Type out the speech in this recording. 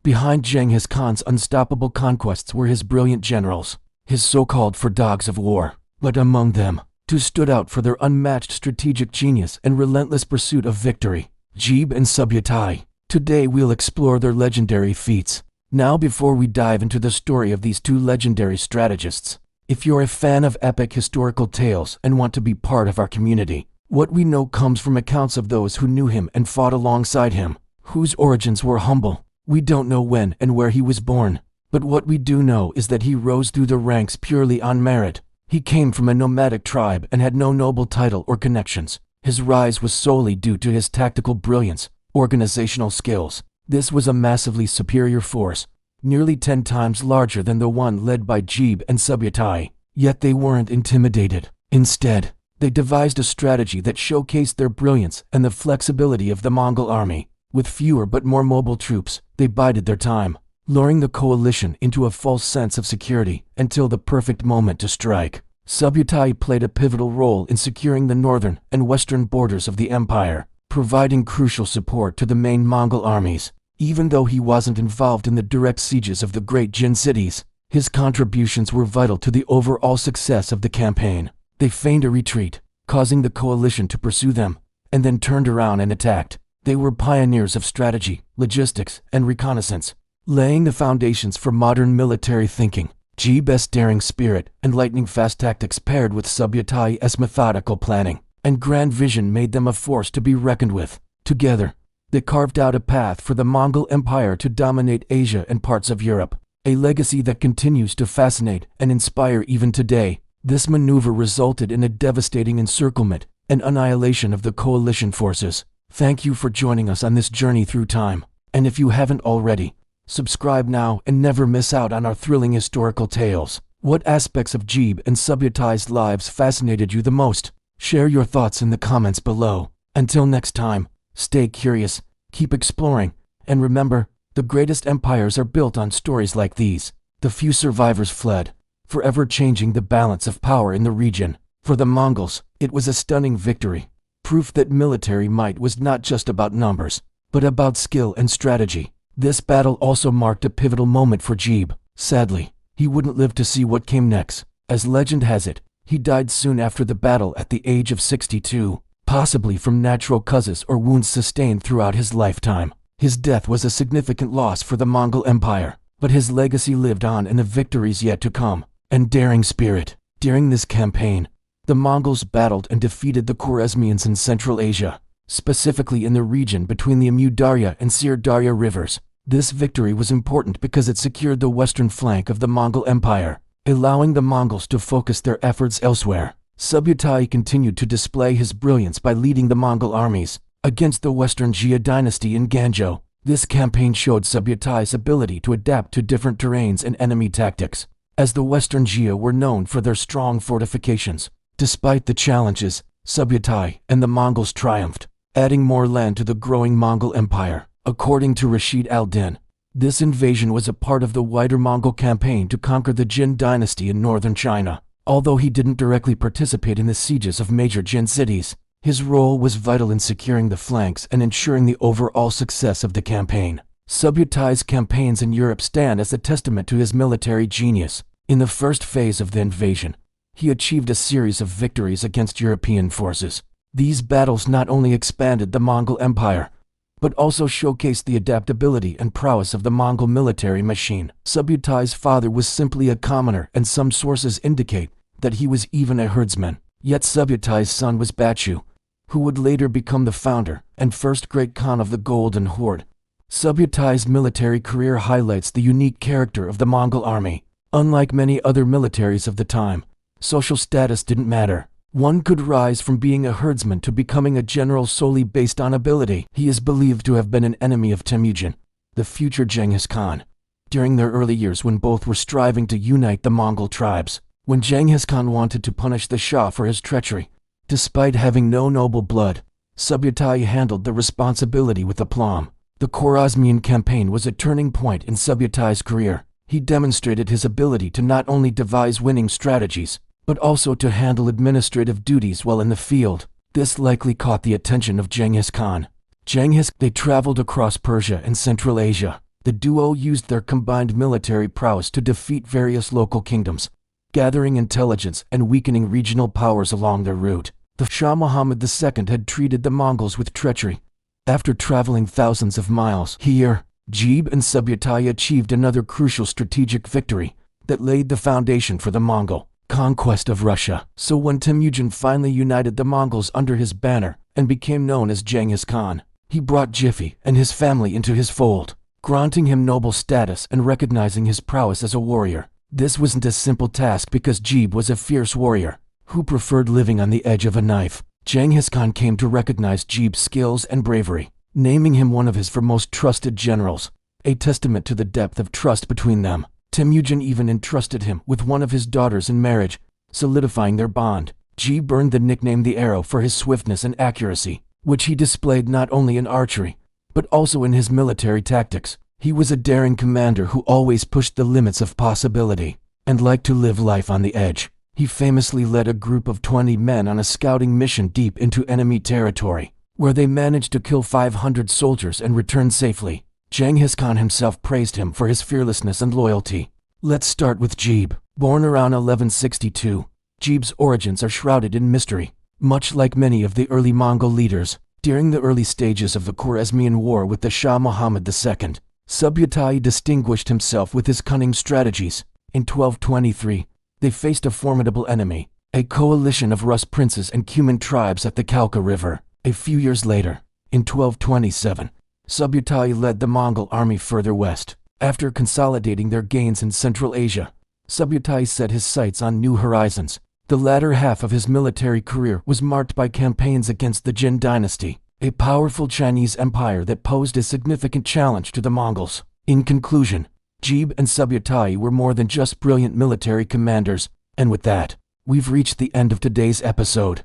Behind Genghis Khan's unstoppable conquests were his brilliant generals, his so-called dogs of war. But among them, two stood out for their unmatched strategic genius and relentless pursuit of victory: Jebe and Subutai. Today we'll explore their legendary feats. Now, before we dive into the story of these two legendary strategists, if you're a fan of epic historical tales and want to be part of our community, what we know comes from accounts of those who knew him and fought alongside him, whose origins were humble. We don't know when and where he was born, but what we do know is that he rose through the ranks purely on merit. He came from a nomadic tribe and had no noble title or connections. His rise was solely due to his tactical brilliance, organizational skills. This was a massively superior force, nearly 10 times larger than the one led by Jebe and Subutai. Yet they weren't intimidated. Instead, they devised a strategy that showcased their brilliance and the flexibility of the Mongol army. With fewer but more mobile troops, they bided their time, luring the coalition into a false sense of security until the perfect moment to strike. Subutai played a pivotal role in securing the northern and western borders of the empire, providing crucial support to the main Mongol armies. Even though he wasn't involved in the direct sieges of the great Jin cities, his contributions were vital to the overall success of the campaign. They feigned a retreat, causing the coalition to pursue them, and then turned around and attacked. They were pioneers of strategy, logistics, and reconnaissance, laying the foundations for modern military thinking. Jebe's daring spirit and lightning-fast tactics paired with Subutai's methodical planning and grand vision made them a force to be reckoned with. Together, they carved out a path for the Mongol Empire to dominate Asia and parts of Europe, a legacy that continues to fascinate and inspire even today. This maneuver resulted in a devastating encirclement and annihilation of the coalition forces. Thank you for joining us on this journey through time, and if you haven't already, subscribe now and never miss out on our thrilling historical tales. What aspects of Jebe and Subutai's lives fascinated you the most? Share your thoughts in the comments below. Until next time, stay curious, keep exploring, and remember, the greatest empires are built on stories like these. The few survivors fled, forever changing the balance of power in the region. For the Mongols, it was a stunning victory, proof that military might was not just about numbers, but about skill and strategy. This battle also marked a pivotal moment for Jebe. Sadly, he wouldn't live to see what came next. As legend has it, he died soon after the battle at the age of 62, possibly from natural causes or wounds sustained throughout his lifetime. His death was a significant loss for the Mongol Empire, but his legacy lived on in the victories yet to come and daring spirit. During this campaign, the Mongols battled and defeated the Khwarezmians in Central Asia, specifically in the region between the Amu Darya and Sir Darya rivers. This victory was important because it secured the western flank of the Mongol Empire, allowing the Mongols to focus their efforts elsewhere. Subutai continued to display his brilliance by leading the Mongol armies against the Western Jia dynasty in Ganzhou. This campaign showed Subutai's ability to adapt to different terrains and enemy tactics, as the Western Jia were known for their strong fortifications. Despite the challenges, Subutai and the Mongols triumphed, adding more land to the growing Mongol Empire. According to Rashid al-Din, this invasion was a part of the wider Mongol campaign to conquer the Jin dynasty in northern China. Although he didn't directly participate in the sieges of major Jin cities, his role was vital in securing the flanks and ensuring the overall success of the campaign. Subutai's campaigns in Europe stand as a testament to his military genius. In the first phase of the invasion, he achieved a series of victories against European forces. These battles not only expanded the Mongol Empire, but also showcased the adaptability and prowess of the Mongol military machine. Subutai's father was simply a commoner, and some sources indicate that he was even a herdsman. Yet Subutai's son was Bachu, who would later become the founder and first great Khan of the Golden Horde. Subutai's military career highlights the unique character of the Mongol army. Unlike many other militaries of the time, social status didn't matter. One could rise from being a herdsman to becoming a general solely based on ability. He is believed to have been an enemy of Temujin, the future Genghis Khan, during their early years when both were striving to unite the Mongol tribes. When Genghis Khan wanted to punish the Shah for his treachery, despite having no noble blood, Subutai handled the responsibility with aplomb. The Khwarezmian campaign was a turning point in Subutai's career. He demonstrated his ability to not only devise winning strategies, but also to handle administrative duties while in the field. This likely caught the attention of Genghis Khan. They traveled across Persia and Central Asia. The duo used their combined military prowess to defeat various local kingdoms, gathering intelligence and weakening regional powers along their route. The Shah Muhammad II had treated the Mongols with treachery. After traveling thousands of miles here, Jebe and Subutai achieved another crucial strategic victory that laid the foundation for the Mongol conquest of Russia. So when Temujin finally united the Mongols under his banner and became known as Genghis Khan, he brought Jebe and his family into his fold, granting him noble status and recognizing his prowess as a warrior. This wasn't a simple task because Jebe was a fierce warrior who preferred living on the edge of a knife. Genghis Khan came to recognize Jebe's skills and bravery, naming him one of his most trusted generals, a testament to the depth of trust between them. Temujin even entrusted him with one of his daughters in marriage, solidifying their bond. Jebe earned the nickname the Arrow for his swiftness and accuracy, which he displayed not only in archery, but also in his military tactics. He was a daring commander who always pushed the limits of possibility and liked to live life on the edge. He famously led a group of 20 men on a scouting mission deep into enemy territory, where they managed to kill 500 soldiers and return safely. Genghis Khan himself praised him for his fearlessness and loyalty. Let's start with Jebe. Born around 1162, Jebe's origins are shrouded in mystery. Much like many of the early Mongol leaders, during the early stages of the Khwarezmian War with the Shah Muhammad II, Subutai distinguished himself with his cunning strategies. In 1223, they faced a formidable enemy, a coalition of Rus princes and Cuman tribes at the Kalka River. A few years later, in 1227, Subutai led the Mongol army further west. After consolidating their gains in Central Asia, Subutai set his sights on new horizons. The latter half of his military career was marked by campaigns against the Jin dynasty, a powerful Chinese empire that posed a significant challenge to the Mongols. In conclusion, Jebe and Subutai were more than just brilliant military commanders, and with that, we've reached the end of today's episode.